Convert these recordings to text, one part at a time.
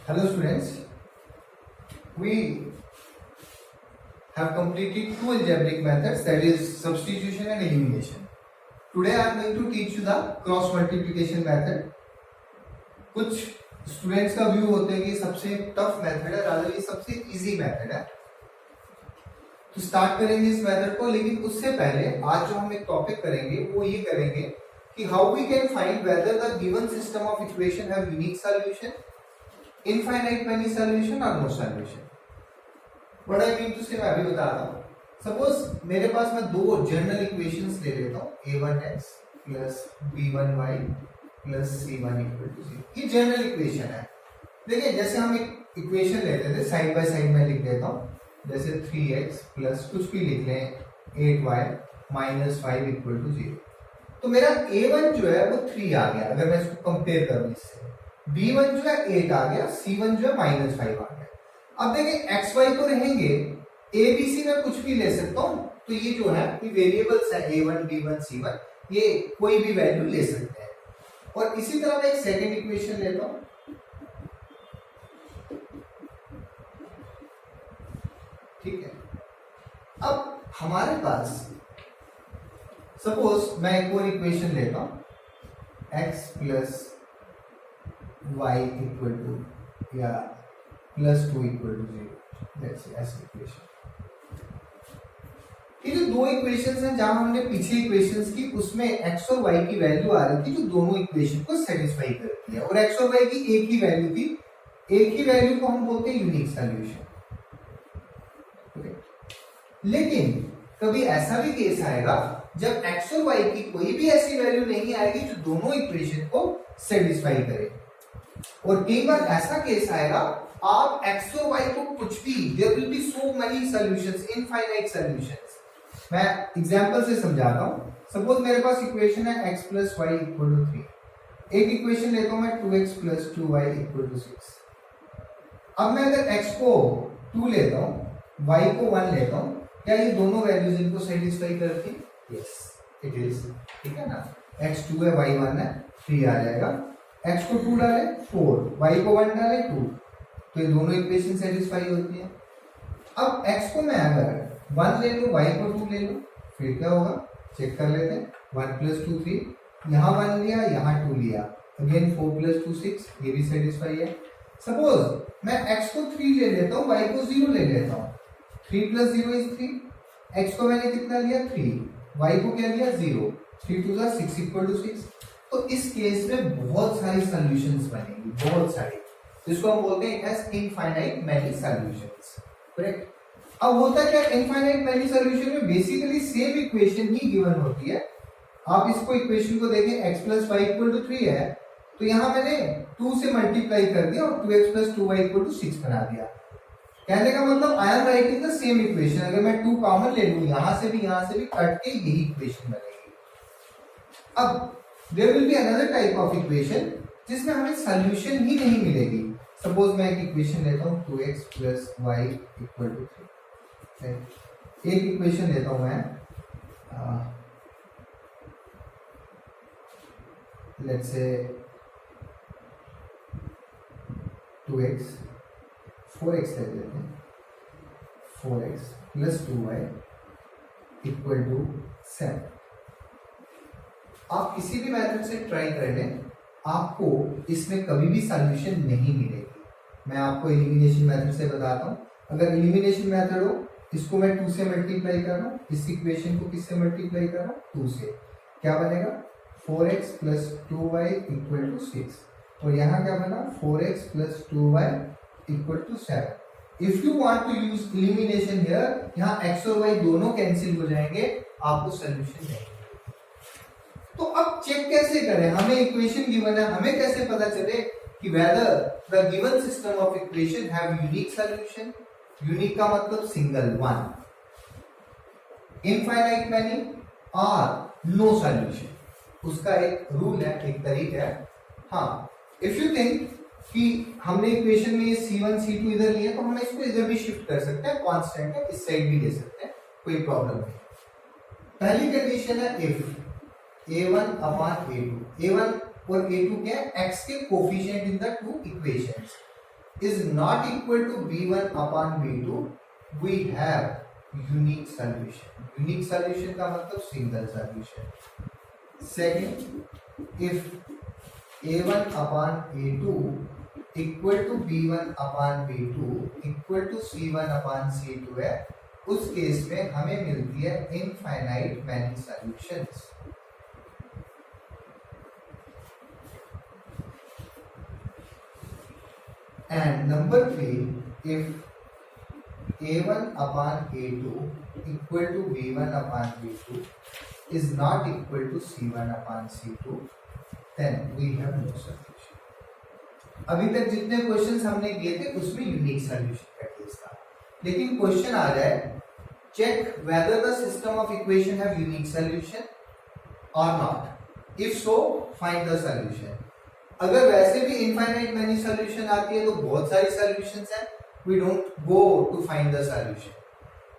Hello students, we have completed two algebraic methods, that is substitution and elimination. Today I am going to teach you the cross multiplication method. कुछ students का view होता है कि सबसे tough method है, rather ये सबसे easy method है. तो स्टार्ट करेंगे इस मेथड को, लेकिन उससे पहले आज जो हम एक टॉपिक करेंगे वो ये करेंगे कि how we can find whether the given system of equation have unique solution, infinite many solution और no solution. What I mean to say मैं अभी बता रहा हूं. सपोज मेरे पास मैं दो जनरल इक्वेशंस ले लेता हूं, a1x plus b1y plus c1 equal to 0. ये जनरल इक्वेशन है. देखिए जैसे हम एक इक्वेशन लेते थे, साइड बाय साइड में लिख देता हूं, जैसे 3x प्लस कुछ भी लिख लें 8y माइनस 5 इक्वल टू 0. तो मेरा a1 जो है वो 3 आ गया अगर मैं इसको कंपेयर करूं इससे. b1 जो है 8 आ गया, c1 जो है माइनस 5 आ गया. अब देखिए xy तो रहेंगे, abc में कुछ भी ले सकता हूं. तो ये जो है ये वेरिएबल्स है a1 b1 c1, ये कोई भी वैल्यू ले सकते हैं. और इसी तरह मैं एक सेकंड इक्वेशन लेता हूं. ठीक है. अब हमारे पास सपोज मैं एक और इक्वेशन लेता हूं, x plus y equal to या प्लस 2 इक्वल टू 0. ऐसी इक्वेशन. ये जो दो इक्वेशंस हैं जहां हमने पीछे इक्वेशंस की उसमें x और y की वैल्यू आ रही थी जो दोनों इक्वेशन को सेटिस्फाई करती है, और x और y की एक ही वैल्यू थी. एक ही वैल्यू को हम बोलते हैं यूनिक सॉल्यूशन. लेकिन कभी ऐसा भी केस आएगा जब x और y की कोई भी ऐसी वैल्यू नहीं आएगी जो दोनों इक्वेशन को सेटिस्फाई करे. और कई बार ऐसा केस आएगा आप x और y को कुछ भी, there will be so many solutions, infinite solutions. मैं एग्जांपल से समझाता हूं. सपोज मेरे पास इक्वेशन है x plus y equal to 3. एक इक्वेशन लेता हूं मैं 2x plus 2y equal to 6. अब मैं अगर x को 2 लेता हूं, y को 1 लेता हूं, क्या ये दोनों वैल्यूज इनको सेटिस्फाई करती है? Yes it is. ठीक है ना. x 2 है, y 1 है, 3 आ जाएगा. x को 2 डाले 4, y को 1 डाले 2, तो ये दोनों इक्वेशन सेटिस्फाई होती है. अब x को मैं अगर 1 ले लूं, y को 2 ले लूं, फिर क्या होगा चेक कर लेते हैं. 1 प्लस 2 3, यहाँ 1 लिया यहाँ 2 लिया, अगेन 4 प्लस 2 6, ये भी सेटिस्फाई है. सपोज मैं x को 3 ले लेता हूँ, y को 0 ले लेता हूँ. 3 प्लस 0 इज 3. x को मैंने कितना लिया 3, y को क्या लिया 0, 3 2 6 इक्वल टू 6. तो इस केस में बहुत सारी सॉल्यूशंस बनेंगी, बहुत सारी, जिसको हम बोलते हैं it has infinite many solutions. Correct. अब होता क्या इनफाइनाइट मैनी सॉल्यूशन में बेसिकली सेम इक्वेशन ही गिवन होती है. आप इसको इक्वेशन को देखें, x plus y equal to 3 है, तो यहां मैंने 2 से मल्टीप्लाई कर दिया और 2x plus 2y equal to 6 बना दिया. कहने का मतलब I am writing the same equation. अगर मैं 2 कॉमन ले लूं, यहां से भी कट के यही इक्वेशन बनेगी. अब there will be another type of equation जिसमें हमें सॉल्यूशन ही नहीं मिलेगी. सपोज मैं एक इक्वेशन लेता हूं 2x plus y equal to 3. एक इक्वेशन लेता हूं मैं, लेट्स से 2x 4x ले लेते हैं. 4x plus 2y equal to 7. आप किसी भी मेथड से ट्राई कर लें, आपको इसमें कभी भी सॉल्यूशन नहीं मिलेगी. मैं आपको एलिमिनेशन मेथड से बताता हूं. अगर एलिमिनेशन मेथड हो, इसको मैं 2 से मल्टीप्लाई कर रहा हूं, इस इक्वेशन को किससे मल्टीप्लाई कर रहा हूं 2 से. क्या बनेगा 4x plus 2y equal to 6. और यहाँ क्या बना 4x plus 2y equal to 7. If you want to use elimination here, यहाँ x और y दोनों कैंसिल हो जाएंगे, आपको सॉल्यूशन नहीं. तो अब चेक कैसे करें? हमें इक्वेशन गिवन है, हमें कैसे पता चले कि weather the given system of equation have unique solution. Unique का मतलब सिंगल, वन, इनफाइनाइट मैनी और नो सॉल्यूशन. उसका एक रूल है, एक तरीका है. हाँ, इफ यू थिंक कि हमने इक्वेशन में ये C1 C2 इधर लिया, तो हम इसको इधर भी शिफ्ट कर सकते हैं, कांस्टेंट है, इस साइड भी ले सकते हैं, कोई प्रॉब्लम नहीं. पहली कंडीशन है if a1 upon a2. a1 और a2 क्या है? x के coefficient in the two equations. is not equal to b1 upon b2, we have unique solution. Unique solution का मतलब single solution. Second, if a1 upon a2 equal to b1 upon b2 equal to c1 upon c2 है, उस case में हमें मिलती है infinite many solutions. And number 3, if a1 upon a2 equal to b1 upon b2 is not equal to c1 upon c2, then we have no solution. अभी तक जितने questions हमने किए थे उसमें यूनिक सॉल्यूशन का केस था, लेकिन क्वेश्चन आ रहा है check whether the system of equation have unique solution or not. If so, find the solution. अगर वैसे भी इनफाइनाइट मैनी सॉल्यूशन आती है तो बहुत सारी सॉल्यूशंस हैं, we don't go to find the solution.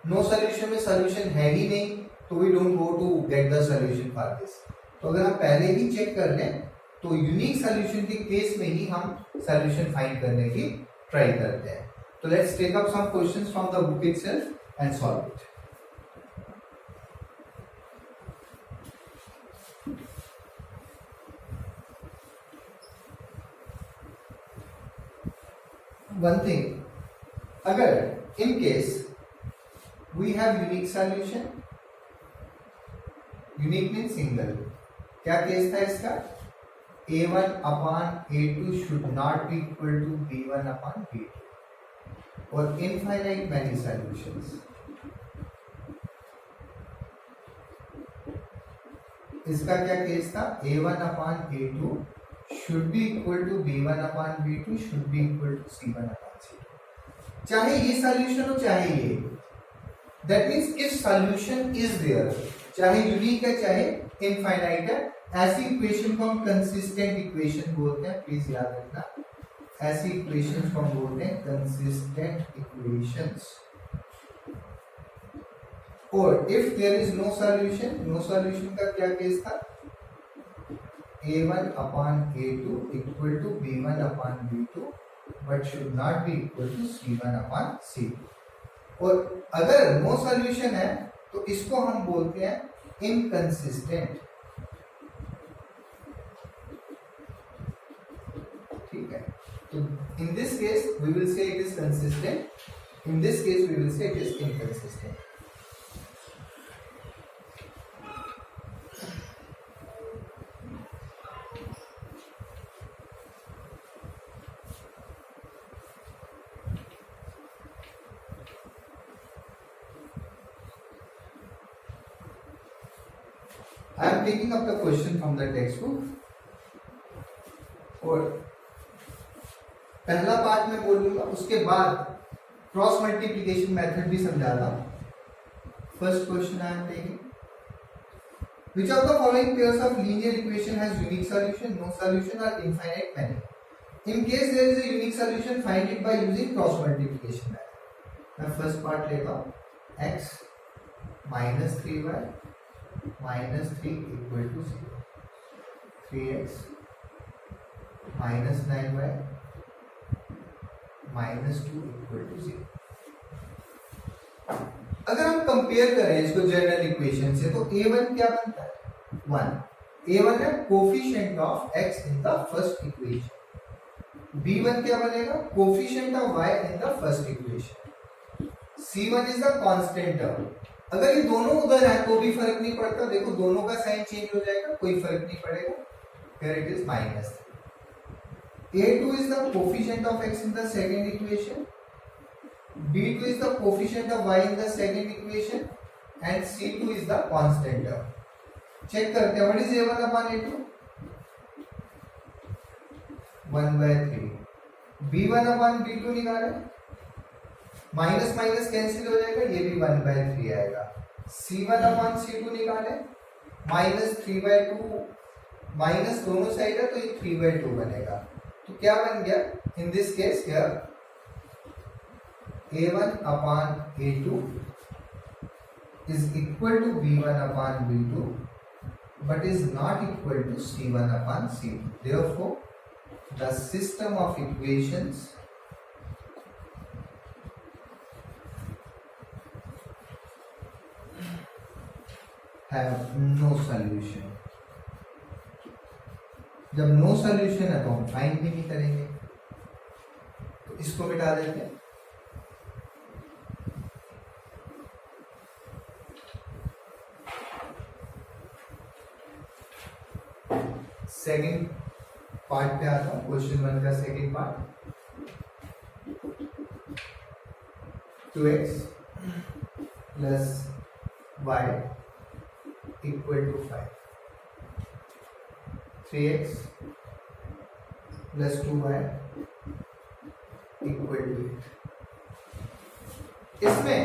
No solution में सॉल्यूशन है ही नहीं तो we don't go to get the solution for this. तो अगर हम पहले ही चेक कर लें तो यूनिक सॉल्यूशन के केस में ही हम सॉल्यूशन फाइंड करने की ट्राई करते हैं. तो let's take up some questions from the book itself and solve it. One thing, अगर in case we have unique solution, unique means single, क्या केस था इसका? a1 upon a2 should not be equal to b1 upon b2 और infinite many solutions. इसका क्या case था? a1 upon a2 should be equal to b1 upon b2 should be equal to c1 upon c2. चाहे ये solution हो चाहे ये, that means if solution is there, चाहे यूनिक है चाहे इनफाइनाइट है, ऐसी इक्वेशन को हम कंसिस्टेंट इक्वेशन बोलते हैं. प्लीज याद रखना, ऐसी इक्वेशन को हम बोलते हैं कंसिस्टेंट इक्वेशंस. और if there is no solution, no solution का क्या केस था? a1 upon a2 equal to b1 upon b2 but should not be equal to c1 upon c2. और अगर नो सॉल्यूशन है तो इसको हम बोलते हैं इनकंसिस्टेंट. ठीक है, तो in this case we will say it is consistent, in this case we will say it is inconsistent. I am taking up the question from the textbook. और पहला पार्ट में बोलूंगा, उसके बाद क्रॉस मल्टीप्लिकेशन मेथड भी समझाता हूं. First question I am taking, which of the following pairs of linear equation has unique solution, no solution or infinite many? In case there is a unique solution, find it by using cross multiplication method. मैं first part लेता हूं, x minus 3y minus 3 equal to 0, 3x minus 9y minus 2 equal to 0. अगर हम compare करें इसको general equation से तो a1 क्या बनता है? 1. a1 है coefficient of x in the first equation. b1 क्या बनेगा? Coefficient of y in the first equation. c1 is the constant term. अगर ये दोनों उधर है तो भी फर्क नहीं पड़ता, देखो दोनों का साइन चेंज हो जाएगा, कोई फर्क नहीं पड़ेगा. Here it is minus 3. a2 is the coefficient of x in the second equation, b2 is the coefficient of y in the second equation and c2 is the constant term. Check करते हैं, what is a1 upon a2? 1/3. b1 upon b2 निकालें, minus minus cancel हो जाएगा, ये भी 1/3 आएगा. c1 upon c2 निकाले, minus 3/2, minus दोनों साइड है तो ये 3/2 बनेगा. तो क्या बन गया? In this case here a1 upon a2 is equal to b1 upon b2 but is not equal to c1 upon c2. Therefore, the system of equations have no solution. जब नो सॉल्यूशन है तो हम find भी नहीं करेंगे, तो इसको मिटा देते हैं। सेकेंड पार्ट पे आता हूं, क्वेश्चन 1 का second part. 2x plus y equal to 5, 3x plus 2y equal to 8। इसमें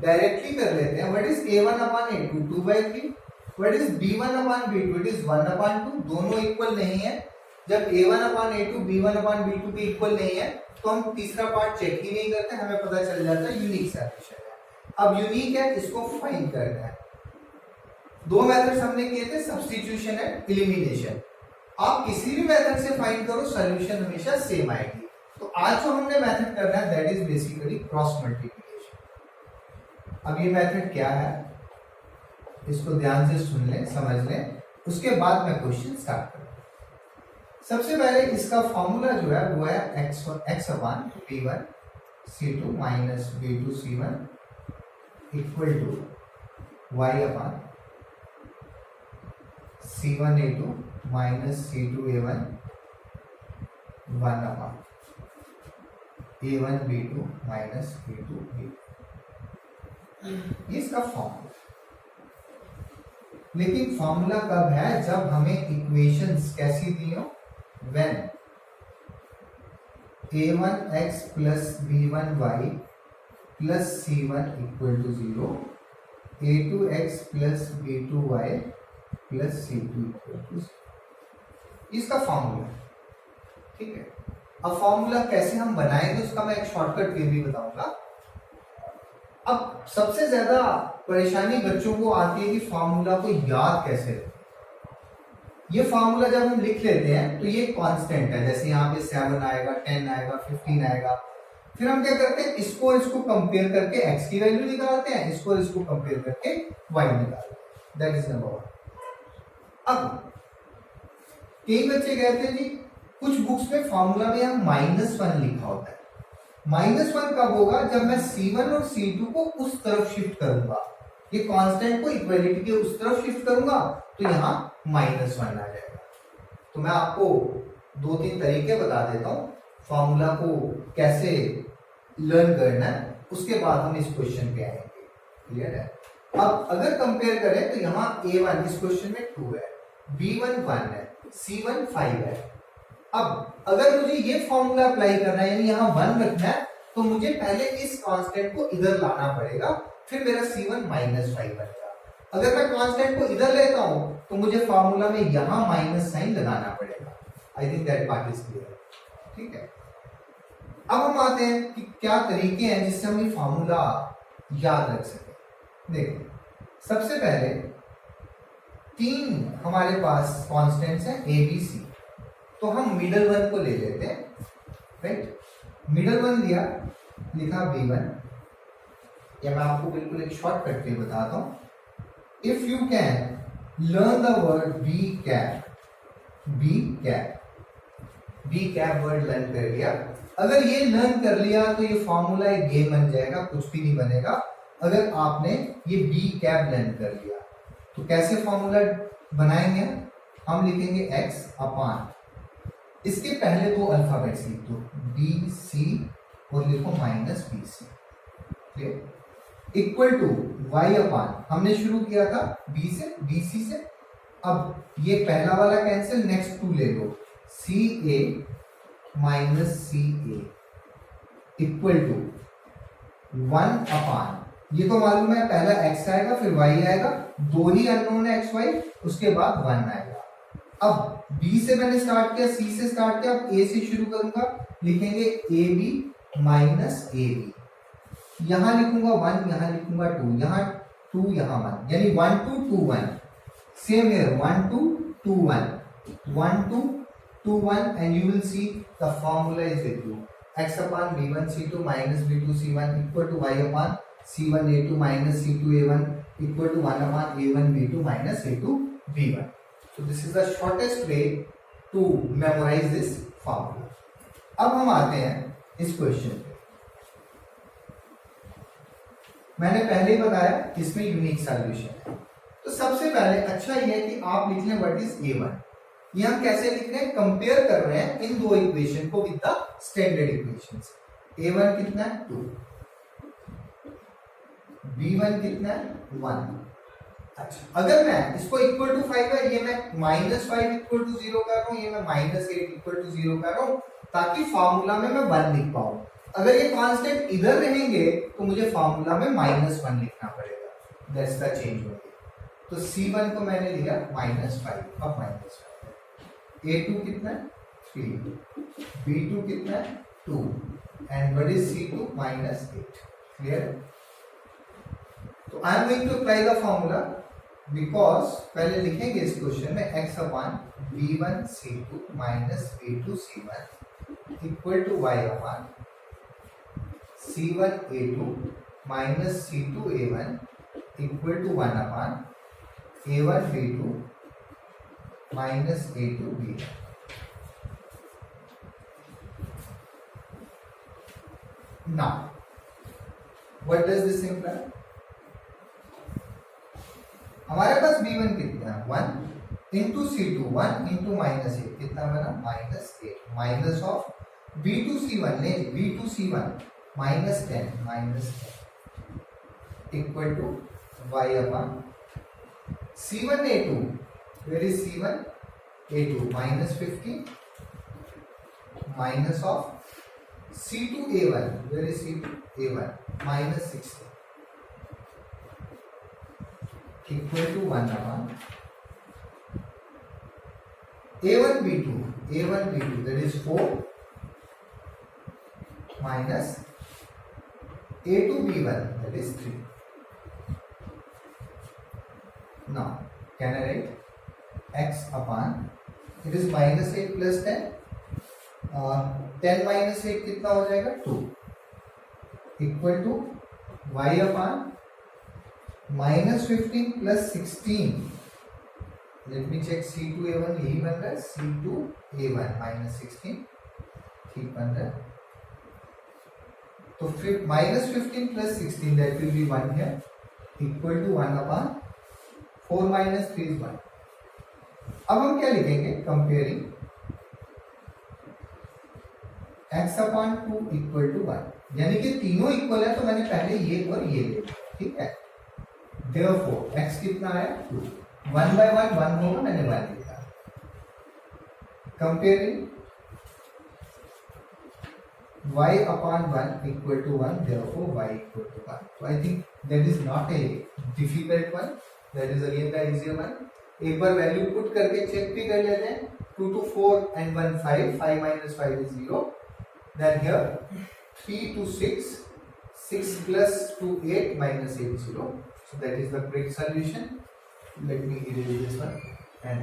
डायरेक्टली कर लेते हैं। What is a1 upon a2? 2/3। What is b1 upon b2? It is 1 upon 2। दोनों इक्वल नहीं है। जब a1 upon a2 b1 upon b2 भी equal नहीं है तो हम तीसरा पार्ट चेक ही नहीं करते, हमें पता चल जाता है यूनिक सॉल्यूशन है। अब यूनिक है, इसको फाइंड करना है। दो मेथड्स हमने किए थे, सब्स्टिट्यूशन एंड एलिमिनेशन। आप किसी भी मेथड से फाइंड करो, सॉल्यूशन हमेशा सेम आएगी। तो आज जो हमने मेथड करना है that is basically cross multiplication. अब ये मेथड क्या है, इसको ध्यान से सुन लें, समझ लें, उसके बाद मैं क्वेश्चन स्टार्ट करूंगा। सबसे पहले इसका फॉर्मूला जो है वो है x upon b1 c2 minus b2 c1 equal to y upon c1 a2 minus c2 a1 1 upon a1 b2 minus b2 b2। ये इसका फॉर्मूला। लेकिन फॉर्मूला कब है? जब हमें इक्वेशंस कैसी दी हो, when a1x plus b1y plus c1 equal to 0, a2x plus b2y plus c2 equal to 0। इसका फॉर्मूला, ठीक है। अब फॉर्मूला कैसे हम बनाएंगे उसका मैं एक शॉर्टकट वे भी बताऊंगा। अब सबसे ज्यादा परेशानी बच्चों को आती है कि फॉर्मूला को याद कैसे रखें। ये फॉर्मूला जब हम लिख लेते हैं तो ये कांस्टेंट है, जैसे यहाँ पे 7 आएगा, 10 आएगा, 15 आएगा। फिर हम क्या करते हैं, इसको इसको कंपेयर करके x की वैल्यू निकालते हैं, इसको इसको कंपेयर करके y निकालते हैं। That is number 1। अब कई बच्चे कहते हैं जी कुछ बुक्स में फॉर्मूला में यहाँ -1 लिखा होता है। -1 कब होगा? जब मैं c1 और c2 को उस तरफ शिफ्ट करूंगा, ये कांस्टेंट को इक्वलिटी के उस तरफ शिफ्ट करूंगा तो यहाँ -1 आ जाएगा। तो मैं आपको 2-3 तरीके बता देता हूँ फॉर्मूला को कैसे लर्न करना है, उसके बाद हम इस क्वेश्चन पे आएंगे। क्लियर है? अब अगर कंपेयर करें तो यहाँ a1 इस क्वेश्चन में 2 है, b1 1 है, c1 5 है। अब अगर मुझे ये फॉर्मूला अप्लाई करना है, यानी यहाँ 1 रखना है, तो मुझे पहले इस कांस्टेंट को इधर लाना पड़ेगा, फिर मेरा c1 -5 बनेगा। अगर मैं कांस्टेंट को इधर लेता हूं तो मुझे फार्मूला में यहां माइनस साइन लगाना पड़ेगा। I think that part is clear. ठीक है, अब हम आते हैं कि क्या तरीके हैं जिससे हम ये फार्मूला याद रख सकें। देखो, सबसे पहले 3 हमारे पास कांस्टेंट्स हैं ए बी सी, तो हम मिडल वन को ले लेते हैं। राइट, मिडल वन लिया, लिखा b1, या मैं आपको बिल्कुल एक शॉर्टकट पे बताता हूं। If you can learn the word be cap word learn कर लिया। अगर ये लर्न कर लिया तो ये फॉर्मूला एक गेम बन जाएगा, कुछ भी नहीं बनेगा। अगर आपने ये बी कैप लर्न कर लिया तो कैसे फॉर्मूला बनाएंगे? हम लिखेंगे x अपान, इसके पहले 2 अल्फाबेट्स लिख दो, बी सी, और लिखो -BC, इक्वल टू y अपान, हमने शुरू किया था b से, BC से। अब ये पहला वाला कैंसिल, नेक्स्ट 2 ले लो, CA -CA इक्वल टू 1 अपान, ये तो मालूम है पहला x आएगा फिर y आएगा, 2 ही अननोन है x y, उसके बाद 1 आएगा। अब b से मैंने स्टार्ट किया, c से स्टार्ट किया, अब a से शुरू करूंगा, लिखेंगे AB -AB, यहां लिखूंगा 1, यहां लिखूंगा 2, यहां 2, यहां 1, यानी 1 2 2 1। Same here 1 2 2 1, 1 2 2 1, and you will see the formula is with you, x upon b1 c2 minus b2 c1 equal to y upon C1 A2 minus C2 A1 equal to 1 upon A1 B2 minus A2 B1. So this is the shortest way to memorize this formula. अब हम आते हैं इस question पे। मैंने पहले ही बताया इसमें यूनिक सॉल्यूशन है। तो सबसे पहले अच्छा ये है कि आप लिख लें व्हाट इज A1। ये हम कैसे लिख रहे हैं, कंपेयर कर रहे हैं इन दो इक्वेशन को with the standard equations. A1 कितना है 2, B1 कितना है 1। अच्छा, अगर मैं इसको इक्वल टू 5 है, ये मैं -5 इक्वल टू 0 कर रहा हूं, ये मैं -8 इक्वल टू 0 कर रहा हूं, ताकि फार्मूला में मैं 1 लिख पाऊं। अगर ये कांस्टेंट इधर रहेंगे तो मुझे फार्मूला में -1 लिखना पड़ेगा। दैट्स द चेंज हो गया। तो C1 को मैंने लिया -5 अब -5। A2 कितना है 3, B2 कितना है 2 and what is C2 -8। Clear? तो I am going to apply the formula because पहले लिखेंगे इस क्वेश्चन में x upon B1 C2 minus B2 C1 equal to y upon C1 A2 minus C2 A1 equal to 1 upon A1 B2 minus A2 B1। Now, what does this imply? हमारे पास B1 कितना है 1 into C2 1 into -8 कितना बना -8 minus of B2 C1 ले B2 C1 -10 equal to y upon C1 A2 where is C1 A2 -15 minus of C2 A1 where is C2 A1 -16 equal to 1 upon A1 B2 that is 4 minus A2 B1 that is 3. Now can I write x upon it is -8 plus 10 और 10 minus 8 कितना हो जाएगा 2 equal to y upon -15 plus 16। Let me check C2 A1 यही बन रहा है C2 A1 -16 ठीक बन रहा है। तो फिर -15 plus 16 that will be 1 here equal to 1 upon 4 minus 3 is 1। अब हम क्या लिखेंगे comparing x upon 2 equal to 1 यानी कि तीनों इक्वल है तो मैंने पहले ये और ये ले लिया। ठीक है, therefore x कितना है 2 1 by 1 1 होगा मैंने 1 लिखा। Comparing y upon 1 equal to 1 therefore y equal to 1। so I think that is not a difficult one, that is again the easier one। एक बार वैल्यू पुट करके चेक भी कर लेते हैं 2 to 4 and 1 5 5 minus 5 is 0। then here 3 to 6 6 plus 2 8 minus 8 0। so that is the correct solution। let me erase this one and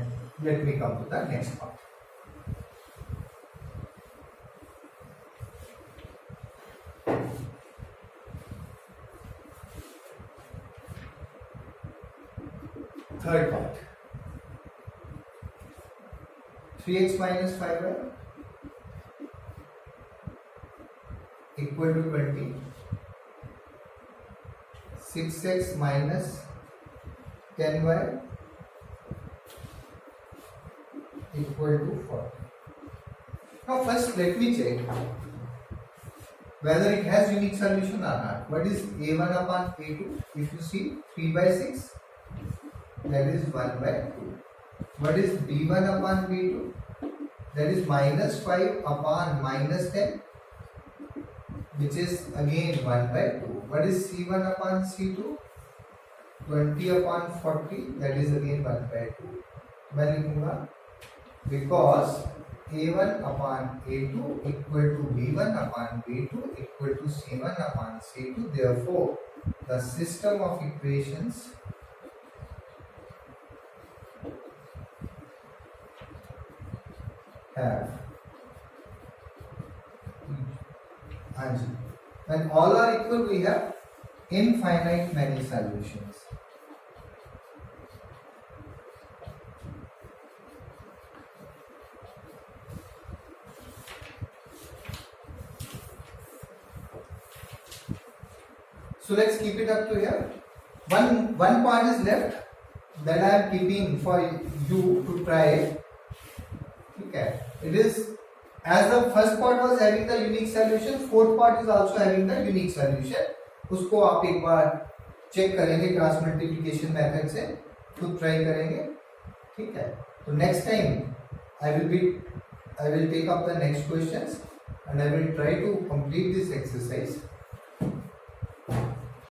let me come to the next part। third part 3x minus 5y equal to 20 6x minus 10y equal to 40। now first let me check whether it has unique solution or not। what is a1 upon a2? if you see 3 by 6 that is 1 by 2। what is b1 upon b2? that is -5 upon -10 which is again 1 by 2। what is c1 upon c2? 20 upon 40 that is again 1 by 2। मैं लिखूंगा because a1 upon a2 equal to b1 upon b2 equal to c1 upon c2। therefore the system of equations have when all are equal we have infinite many solutions. So let's keep it up to here. One part is left that I am keeping for you to try. Okay, it is as the first part was having the unique solution, fourth part is also having the unique solution. उसको आप एक बार check करेंगे cross multiplication method से, खुद try करेंगे, ठीक है. तो next time I will take up the next questions and I will try to complete this exercise.